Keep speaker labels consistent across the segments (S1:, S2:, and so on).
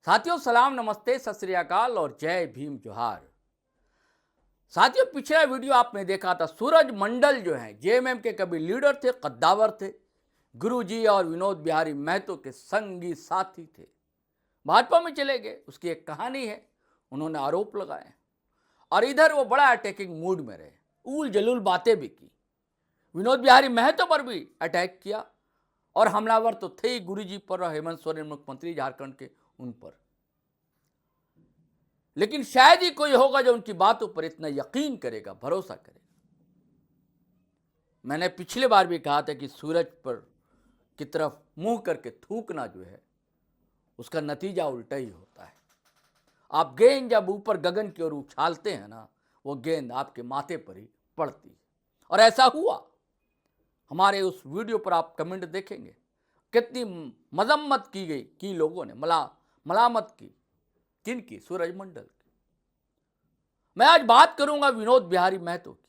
S1: साथियों सलाम, नमस्ते, सत श्री अकाल और जय भीम जोहार। साथियों, पिछला वीडियो आपने देखा था। सूरज मंडल जो है जेएमएम के कभी लीडर थे, कद्दावर थे, गुरुजी और विनोद बिहारी महतो के संगी साथी थे। भाजपा में चले गए, उसकी एक कहानी है। उन्होंने आरोप लगाए और इधर वो बड़ा अटैकिंग मूड में रहे, ऊल जलूल बातें भी की। विनोद बिहारी महतो पर भी अटैक किया और हमलावर तो थे ही गुरुजी पर और हेमंत सोरेन मुख्यमंत्री झारखंड के उन पर। लेकिन शायद ही कोई होगा जो उनकी बातों पर इतना यकीन करेगा, भरोसा करेगा। मैंने पिछले बार भी कहा था कि सूरज पर की तरफ मुंह करके थूकना जो है उसका नतीजा उल्टा ही होता है। आप गेंद जब ऊपर गगन की ओर उछालते हैं ना, वो गेंद आपके माथे पर ही पड़ती है। और ऐसा हुआ। हमारे उस वीडियो पर आप कमेंट देखेंगे, कितनी मजम्मत की गई, की लोगों ने मलामत की। किनकी? सूरज मंडल की। मैं आज बात करूंगा विनोद बिहारी महतो की।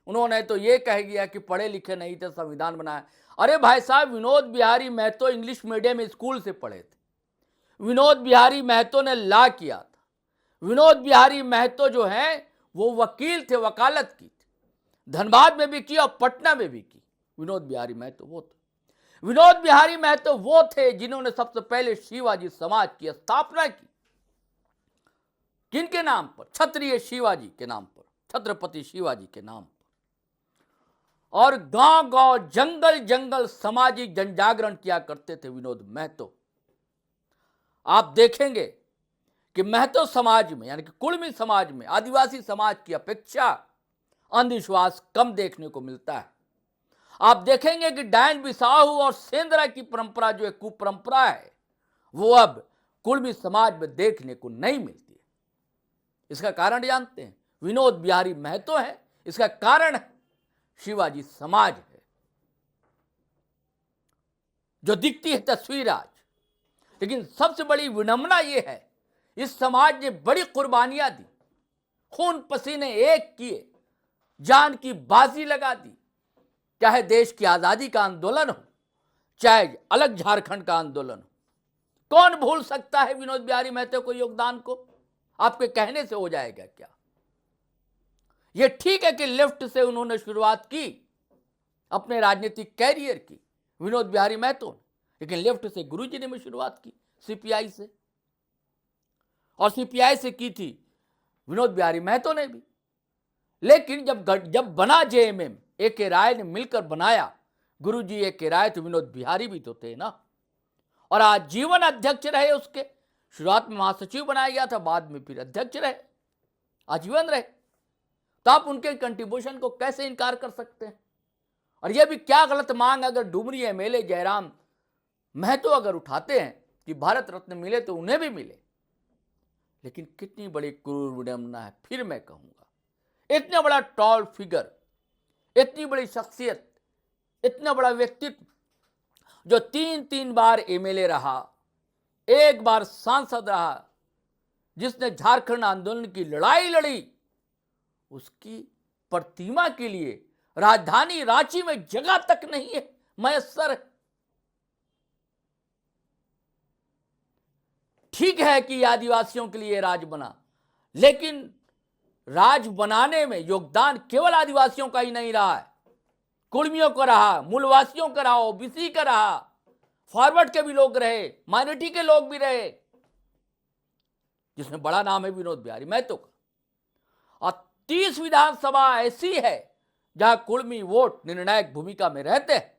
S1: उन्होंने तो ये कह दिया कि पढ़े लिखे नहीं थे, संविधान बनाया। अरे भाई साहब, Vinod Bihari Mahato English medium school से पढ़े थे। विनोद बिहारी महतो ने लॉ किया था। विनोद बिहारी महतो जो है वो वकील थे, वकालत की थी। धनबाद में भी की और पटना में भी की। विनोद बिहारी महतो वो थे। विनोद बिहारी महतो वो थे जिन्होंने सबसे पहले शिवाजी समाज की स्थापना की। किनके नाम पर? क्षत्रिय शिवाजी के नाम पर, छत्रपति शिवाजी के नाम पर। और गांव गांव, जंगल जंगल सामाजिक जनजागरण किया करते थे विनोद महतो। आप देखेंगे कि महतो समाज में, यानी कि कुड़मी समाज में, आदिवासी समाज की अपेक्षा अंधविश्वास कम देखने को मिलता है। आप देखेंगे कि डायन बिसाहू और सेंद्रा की परंपरा जो एक कुपरंपरा है, वो अब कुड़मी समाज में देखने को नहीं मिलती है। इसका कारण जानते हैं? विनोद बिहारी महतो है। इसका कारण शिवाजी समाज है जो दिखती है तस्वीर आज। लेकिन सबसे बड़ी विडंबना यह है, इस समाज ने बड़ी कुर्बानियां दी, खून पसीने एक किए, जान की बाजी लगा दी। चाहे देश की आजादी का आंदोलन हो, चाहे अलग झारखंड का आंदोलन हो। कौन भूल सकता है विनोद बिहारी महतो को योगदान को? आपके कहने से हो जाएगा क्या? यह ठीक है कि लेफ्ट से उन्होंने शुरुआत की अपने राजनीतिक कैरियर की, विनोद बिहारी महतो ने। लेकिन लेफ्ट से गुरुजी ने भी शुरुआत की, सीपीआई से, और सीपीआई से की थी विनोद बिहारी महतो ने भी। लेकिन जब बना जेएमएम, ए.के. राय ने मिलकर बनाया, गुरुजी ए.के. राय तो विनोद बिहारी भी तो थे ना। और आजीवन अध्यक्ष रहे उसके। शुरुआत में महासचिव बनाया गया था, बाद में फिर अध्यक्ष रहे, आजीवन रहे। तो आप उनके कंट्रीब्यूशन को कैसे इनकार कर सकते हैं? और यह भी क्या गलत मांग अगर डुमरी एमएलए जयराम महतो अगर उठाते हैं कि भारत रत्न मिले तो उन्हें भी मिले। लेकिन कितनी बड़ी क्रूर विडंबना है। फिर मैं कहूंगा, इतना बड़ा टॉल फिगर, इतनी बड़ी शख्सियत, इतना बड़ा व्यक्तित्व जो 3 बार एमएलए रहा, 1 बार सांसद रहा, जिसने झारखंड आंदोलन की लड़ाई लड़ी, उसकी प्रतिमा के लिए राजधानी रांची में जगह तक नहीं है, मयस्सर। ठीक है कि आदिवासियों के लिए राज बना, लेकिन राज बनाने में योगदान केवल आदिवासियों का ही नहीं रहा है, कुड़मियों का रहा, मूलवासियों का रहा, ओबीसी का रहा, फॉरवर्ड के भी लोग रहे, माइनॉरिटी के लोग भी रहे, जिसमें बड़ा नाम है विनोद बिहारी महतो का। और 30 विधानसभा ऐसी है जहां कुड़मी वोट निर्णायक भूमिका में रहते हैं।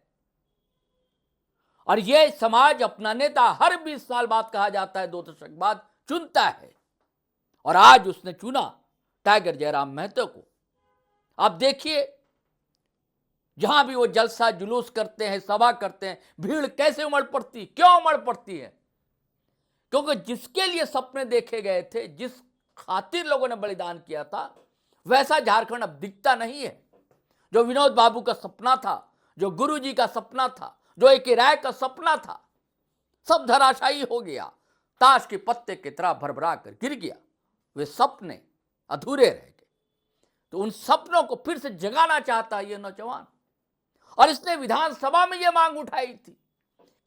S1: और यह समाज अपना नेता हर 20 साल बाद, कहा जाता है 2 दशक बाद, चुनता है। और आज उसने चुना टाइगर जयराम महतो को। आप देखिए, जहां भी वो जलसा जुलूस करते हैं, सभा करते हैं, भीड़ कैसे उमड़ पड़ती। क्यों उमड़ पड़ती है? क्योंकि जिसके लिए सपने देखे गए थे, जिस खातिर लोगों ने बलिदान किया था, वैसा झारखंड अब दिखता नहीं है। जो विनोद बाबू का सपना था, जो गुरुजी का सपना था, जो ए.के. राय का सपना था, सब धराशायी हो गया, ताश के पत्ते की तरह भरभरा कर गिर गया। वे सपने अधूरे रह गए। तो उन सपनों को फिर से जगाना चाहता है ये नौजवान। और इसने विधानसभा में यह मांग उठाई थी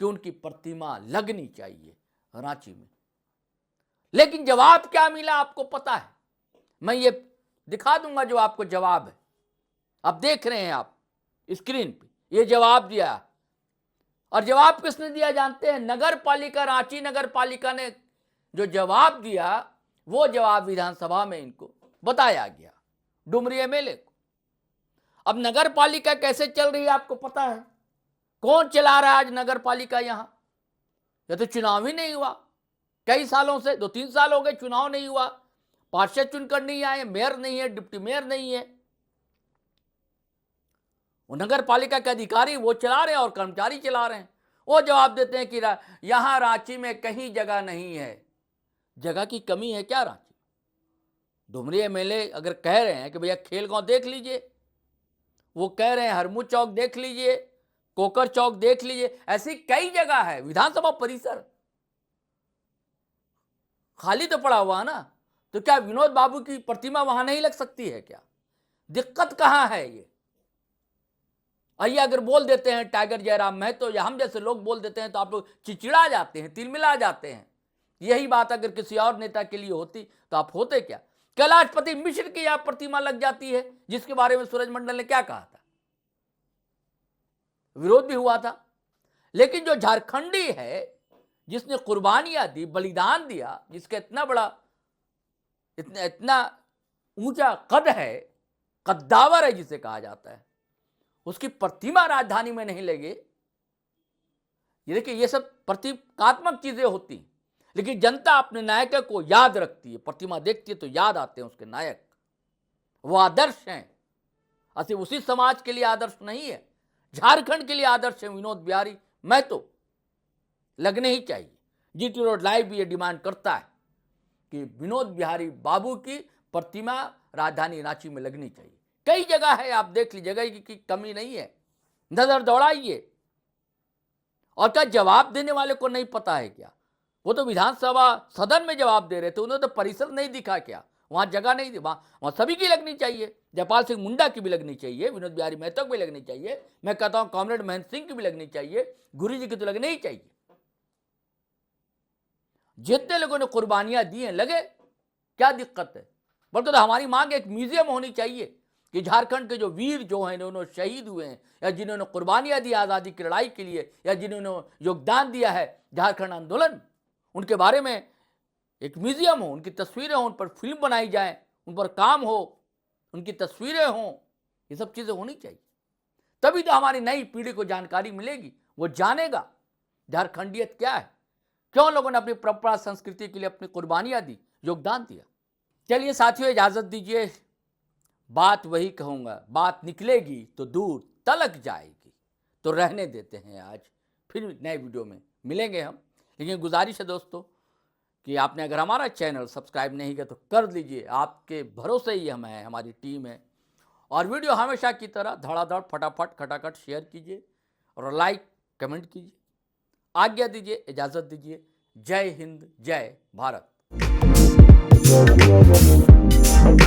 S1: कि उनकी प्रतिमा लगनी चाहिए रांची में। लेकिन जवाब क्या मिला आपको पता है? मैं ये दिखा दूंगा जो आपको जवाब है। अब देख रहे हैं आप स्क्रीन पे, ये जवाब दिया। और जवाब किसने दिया जानते हैं? नगर पालिका, रांची नगर पालिका ने जो जवाब दिया, वो जवाब विधानसभा में इनको बताया गया, डुमरी एमएलए को। अब नगर पालिका कैसे चल रही है आपको पता है? कौन चला रहा है आज नगर पालिका? यहां या तो चुनाव ही नहीं हुआ कई सालों से, 2-3 साल हो गए चुनाव नहीं हुआ, पार्षद चुनकर नहीं आए, मेयर नहीं है, डिप्टी मेयर नहीं है। वो नगर पालिका के अधिकारी वो चला रहे हैं और कर्मचारी चला रहे हैं। वो जवाब देते हैं कि यहां रांची में कहीं जगह नहीं है। जगह की कमी है क्या रांची? डुमरी एमएलए अगर कह रहे हैं कि भैया खेलगांव देख लीजिए, वो कह रहे हैं हरमू चौक देख लीजिए, कोकर चौक देख लीजिए, ऐसी कई जगह है। विधानसभा परिसर खाली तो पड़ा हुआ ना, तो क्या विनोद बाबू की प्रतिमा वहां नहीं लग सकती है क्या? दिक्कत कहां है? ये आइए अगर बोल देते हैं टाइगर जयराम महतो या हम जैसे लोग बोल देते हैं तो आप लोग चिचिड़ा जाते हैं, तिलमिला जाते हैं। यही बात अगर किसी और नेता के लिए होती तो आप होते क्या? कैलाशपति मिश्र की यहां प्रतिमा लग जाती है, जिसके बारे में सूरज मंडल ने क्या कहा था, विरोध भी हुआ था। लेकिन जो झारखंडी है, जिसने कुर्बानियां दी, बलिदान दिया, जिसका इतना बड़ा इतना ऊंचा कद है, कद्दावर है जिसे कहा जाता है, उसकी प्रतिमा राजधानी में नहीं लगे। ये देखिए, ये सब प्रतीकात्मक चीजें होती, लेकिन जनता अपने नायक को याद रखती है। प्रतिमा देखती है तो याद आते हैं उसके नायक, वो आदर्श हैं। सिर्फ उसी समाज के लिए आदर्श नहीं है, झारखंड के लिए आदर्श है विनोद बिहारी महतो। लगने ही चाहिए। जीटी रोड लाइव भी ये डिमांड करता है कि विनोद बिहारी बाबू की प्रतिमा राजधानी रांची में लगनी चाहिए। कई जगह है, आप देख लीजिए, जगह की कमी नहीं है, नजर दौड़ाइए। और क्या जवाब देने वाले को नहीं पता है क्या? वो तो विधानसभा सदन में जवाब दे रहे थे, उन्होंने तो परिसर नहीं दिखा क्या? वहां जगह नहीं थी, वहां सभी की लगनी चाहिए। जयपाल सिंह मुंडा की भी लगनी चाहिए, विनोद बिहारी महतो की भी लगनी चाहिए, मैं कहता हूं कॉमरेड महेंद्र सिंह की भी लगनी चाहिए, गुरु जी की तो लगनी ही चाहिए। जितने लोगों ने कुर्बानियां दी हैं लगे, क्या दिक्कत है? बल्कि तो हमारी मांग एक म्यूजियम होनी चाहिए कि झारखंड के जो वीर जो हैं, उन्होंने शहीद हुए हैं या जिन्होंने कुर्बानियां दी आज़ादी की लड़ाई के लिए, या जिन्होंने योगदान दिया है झारखंड आंदोलन, उनके बारे में एक म्यूजियम हो, उनकी तस्वीरें हो, उन पर फिल्म बनाई जाए, उन पर काम हो, उनकी तस्वीरें हों, ये सब चीज़ें होनी चाहिए। तभी तो हमारी नई पीढ़ी को जानकारी मिलेगी, वो जानेगा झारखंडियत क्या है, क्यों लोगों ने अपनी परंपरा संस्कृति के लिए अपनी कुर्बानियां दी, योगदान दिया। चलिए साथियों, इजाजत दीजिए। बात वही कहूंगा, बात निकलेगी तो दूर तलक जाएगी, तो रहने देते हैं आज, फिर नए वीडियो में मिलेंगे हम। लेकिन गुजारिश है दोस्तों कि आपने अगर हमारा चैनल सब्सक्राइब नहीं किया तो कर लीजिए, आपके भरोसे ही हम हैं, हमारी टीम है। और वीडियो हमेशा की तरह धड़ाधड़ फटाफट खटाखट शेयर कीजिए और लाइक कमेंट कीजिए। आज्ञा दीजिए, इजाज़त दीजिए। जय हिंद, जय भारत।